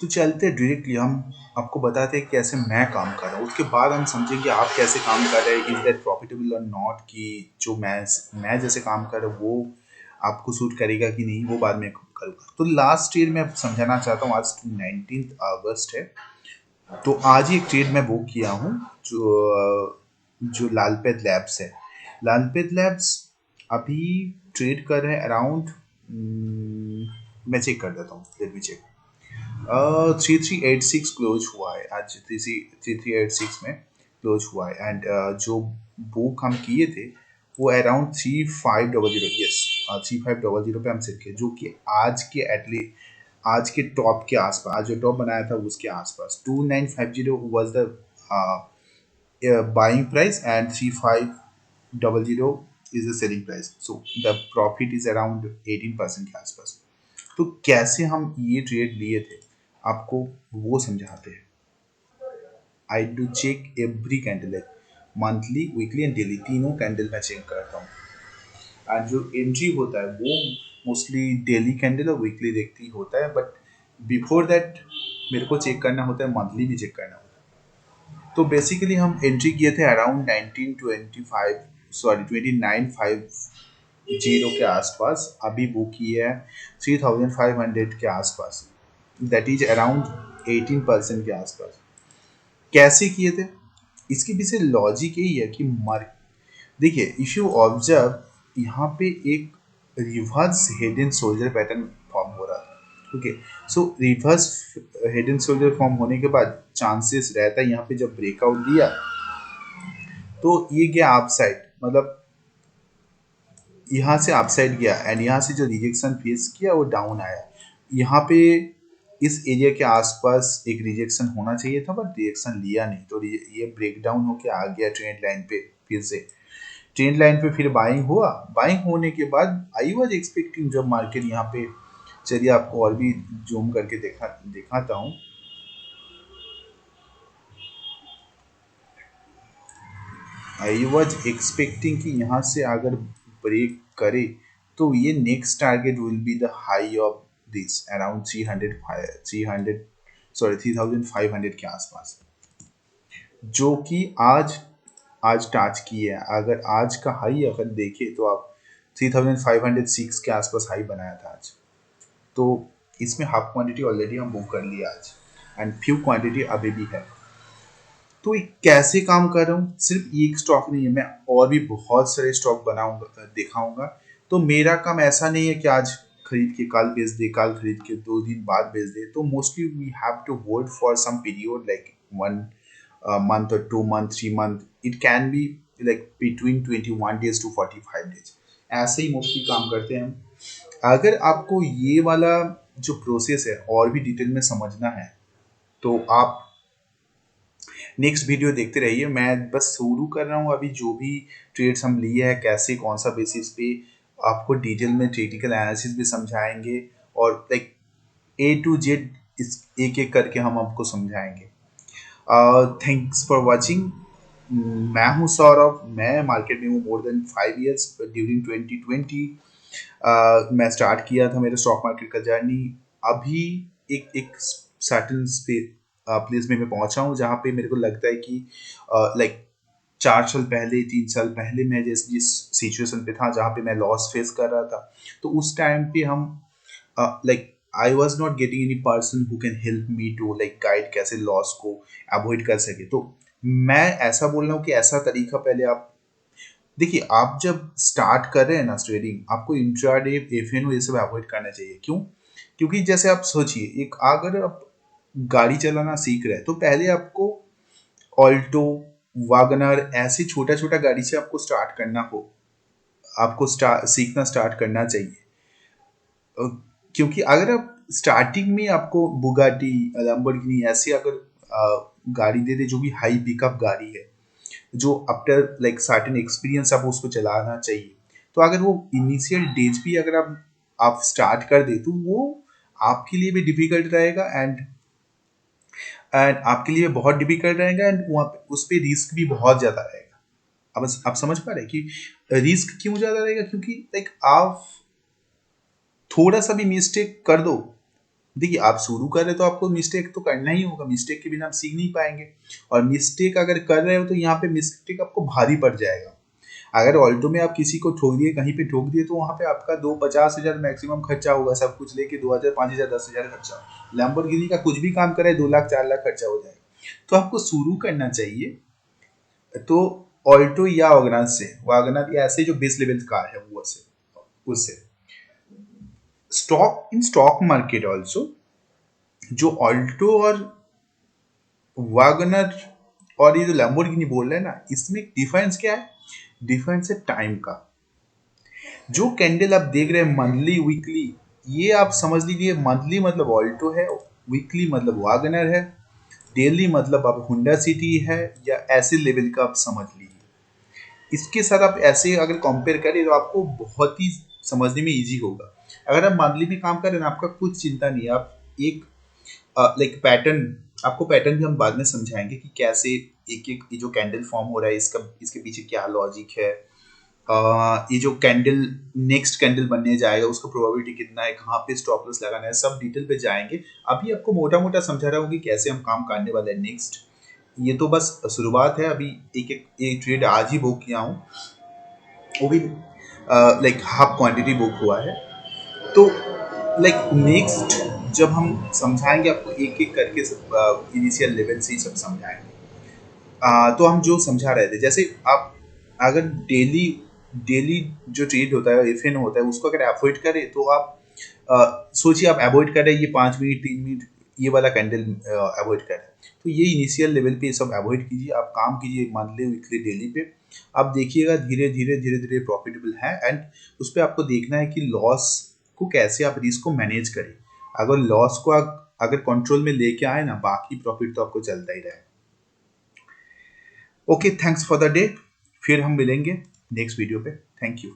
तो चलते डायरेक्टली हम आपको बताते हैं कैसे मैं काम कर रहा हूँ, उसके बाद हम समझेंगे आप कैसे काम कर रहे हैं, इज दैट प्रॉफिटेबल और नॉट, कि जो मैं जैसे काम कर रहा हूँ वो आपको सूट करेगा कि नहीं, वो बाद में करूँगा। तो लास्ट ईयर मैं समझाना चाहता हूँ, आज 19 अगस्त है, तो आज ही एक ट्रेड मैं बुक किया हूँ, जो लालपेट लैब्स है। लालपेट लैब्स अभी ट्रेड कर रहे हैं अराउंड, मैं चेक कर देता हूँ, लेट मी चेक। 3386 क्लोज हुआ है आज, 3386 में क्लोज हुआ है। एंड जो बुक हम किए थे वो अराउंड 3500, यस 3500 पे हम सेट किए, जो कि आज के एटलीस्ट आज के टॉप के आसपास, आज जो टॉप बनाया था उसके आसपास 2950 was the buying price and 3500 is the selling price, so the profit is around 18% के आसपास। तो कैसे हम ये ट्रेड लिए थे आपको वो समझाते हैं। I do check every candle, monthly weekly and daily, तीनों कैंडल मैं चेक करता हूँ। एंड जो एंट्री होता है वो मोस्टली डेली कैंडल और वीकली देखती होता है, बट बिफोर दैट मेरे को चेक करना होता है, मंथली भी चेक करना होता है। तो बेसिकली हम एंट्री किए थे अराउंड 1925, सॉरी 2950 के आसपास, अभी बुक की है 3500 के आसपास, दैट इज अराउंड 18% के आसपास। कैसे किए थे, इसके पीछे लॉजिक यही है कि मार्क, देखिए इफ यू ऑब्जर्व यहाँ पे एक reverse head and shoulder pattern form हो रहा था। Okay, so reverse head and shoulder form होने के बाद चांसेस रहता है यहाँ पे जब ब्रेकआउट दिया तो ये गया अप साइड, मतलब यहाँ से अप साइड गया एंड यहाँ से जो रिजेक्शन फेस किया वो डाउन आया। यहाँ पे इस एरिया के आसपास एक रिजेक्शन होना चाहिए था, बट रिजेक्शन लिया नहीं, तो ये ब्रेक डाउन होके आ गया ट्रेंड लाइन पे। फिर से ट्रेंड लाइन पे फिर बाइंग हुआ, बाइंग होने के बाद आई वाज एक्सपेक्टिंग जब मार्केट यहाँ पे, चलिए आपको और भी जूम करके दिखाता हूँ। आई वाज एक्सपेक्टिंग कि यहाँ से अगर ब्रेक करे तो ये next target will be the high of this around 300 sorry 3500 के आसपास, जो कि आज आज टच की है। अगर आज का हाई अगर देखें तो आप 3506 के आसपास हाई बनाया था आज। तो इसमें हाफ क्वांटिटी ऑलरेडी हम बुक कर लिया आज एंड फ्यू क्वांटिटी अभी भी है। तो ये कैसे काम कर रहा हूँ, सिर्फ एक स्टॉक नहीं है, मैं और भी बहुत सारे स्टॉक बनाऊंगा, दिखाऊंगा। तो मेरा काम ऐसा नहीं है कि आज खरीद के कल बेच दे, कल खरीद के 2 दिन बाद बेच दे। तो mostly we have to hold for some period like 1 month or 2 month, 3 month, it can be like between 21 days to 45 days, ऐसे ही मोस्टली काम करते हैं हम। अगर आपको ये वाला जो प्रोसेस है और भी डिटेल में समझना है तो आप नेक्स्ट वीडियो देखते रहिए। मैं बस शुरू कर रहा हूँ अभी, जो भी ट्रेड्स हम लिए हैं कैसे कौन सा बेसिस पे, आपको डिटेल में टेक्निकल एनालिसिस भी समझाएंगे और लाइक A to Z इस एक एक करके हम आपको समझाएंगे। Thanks for watching. मैं हूँ सौरभ, मैं मार्केट में हूँ मोर देन 5 years। ड्यूरिंग 2020 मैं स्टार्ट किया था मेरे स्टॉक मार्केट का जर्नी। अभी एक एक सर्टन प्लेस में मैं पहुंचा हूँ जहाँ पे मेरे को लगता है कि लाइक 4 साल पहले 3 साल पहले मैं जिस सिचुएशन पे था जहाँ पे मैं लॉस फेस कर रहा था, तो उस टाइम पे हम like I was not getting any person who can help me to like guide कैसे लॉस को अवॉइड कर सके। तो मैं ऐसा बोल रहा हूँ कि ऐसा तरीका पहले आप देखिए, आप जब स्टार्ट कर रहे हैं ना ट्रेडिंग, आपको इंट्राडे एफएनओ ये सब अवॉइड करना चाहिए। क्यों? क्योंकि जैसे आप सोचिए, एक अगर आप गाड़ी चलाना सीख रहे हैं तो पहले आपको ऑल्टो, वागनर ऐसी छोटा छोटा गाड़ी से आपको स्टार्ट करना हो, आपको सीखना स्टार्ट करना चाहिए। अ, क्योंकि अगर आप स्टार्टिंग में आपको बुगाटी, लैम्बोर्गिनी ऐसी अगर गाड़ी दे दे जो भी हाई पिकअप गाड़ी है, जो आफ्टर लाइक सर्टेन एक्सपीरियंस आप उसको चलाना चाहिए, तो अगर वो इनिशियल डेज भी अगर आप स्टार्ट कर दे तो वो आपके लिए भी डिफिकल्ट रहेगा एंड आपके लिए बहुत डिफिकल्ट रहेगा एंड वहाँ पे उस पर रिस्क भी बहुत ज़्यादा रहेगा। अब आप समझ पा रहे हैं कि रिस्क क्यों ज़्यादा रहेगा, क्योंकि लाइक आप थोड़ा सा भी मिस्टेक कर दो देखिए आप शुरू कर रहे हो तो आपको मिस्टेक तो करना ही होगा, मिस्टेक के बिना आप सीख नहीं पाएंगे। और मिस्टेक अगर कर रहे हो तो यहाँ पे मिस्टेक आपको भारी पड़ जाएगा। अगर ऑल्टो में आप किसी को ठोक दिए, कहीं पे ठोक दिए, तो वहाँ पे आपका 2-50 हज़ार मैक्सिमम खर्चा होगा, सब कुछ लेके 2 हज़ार 5 हज़ार 10 हज़ार खर्चा। लैम्बोर्गिनी का कुछ भी काम करे 2 लाख 4 लाख खर्चा हो जाएगा। तो आपको शुरू करना चाहिए तो ऑल्टो या वैगनर से, वैगनर या ऐसे जो बेस लेवल कार है वो से, उससे stock in stock market also जो ऑल्टो और वैगनर और ये जो लैम्बोर्गिनी बोल रहे हैं ना, इसमें डिफरेंस क्या है? डिफरेंस है टाइम का। जो कैंडल आप देख रहे हैं मंथली वीकली, ये आप समझ लीजिए मंथली मतलब ऑल्टो है, वीकली मतलब वैगनर है, डेली मतलब आप हुंडा सिटी है, या ऐसे लेवल का आप समझ लीजिए। इसके साथ आप ऐसे अगर कंपेयर करें तो आपको बहुत ही समझने में इजी होगा। अगर आप मंथली में काम करें ना, आपका कुछ चिंता नहीं है। आप एक लाइक पैटर्न, आपको पैटर्न भी हम बाद में समझाएंगे कि कैसे एक एक ये जो कैंडल फॉर्म हो रहा है इसका, इसके पीछे क्या लॉजिक है। ये जो कैंडल नेक्स्ट कैंडल बनने जाएगा उसका प्रोबेबिलिटी कितना है, कहाँ पे स्टॉप लॉस लगाना है, सब डिटेल पे जाएंगे। अभी आपको मोटा मोटा समझा रहा हूँ कि कैसे हम काम करने वाले हैं नेक्स्ट। ये तो बस शुरुआत है। अभी एक ट्रेड आज ही बुक किया हूँ, वो भी लाइक हाफ क्वांटिटी बुक हुआ है। तो लाइक नेक्स्ट जब हम समझाएंगे आपको एक एक करके सब इनिशियल लेवल से ही सब समझाएंगे। तो हम जो समझा रहे थे, जैसे आप अगर डेली डेली जो ट्रेड होता है एफ एन होता है उसको अगर अवॉइड करें तो आप सोचिए आप अवॉइड करें ये 5 मिनट 3 मिनट ये वाला कैंडल अवॉइड करें। तो ये इनिशियल लेवल पे ये सब अवॉइड कीजिए, आप काम कीजिए मंथली वीकली डेली पे। आप देखिएगा धीरे धीरे धीरे धीरे प्रॉफिटेबल है। एंड उस पर आपको देखना है कि लॉस को कैसे आप रिस्क को मैनेज करें। अगर लॉस को अगर कंट्रोल में लेके आए ना, बाकी प्रॉफिट तो आपको चलता ही रहेगा। Okay, thanks for the day. फिर हम मिलेंगे नेक्स्ट वीडियो पे। Thank you.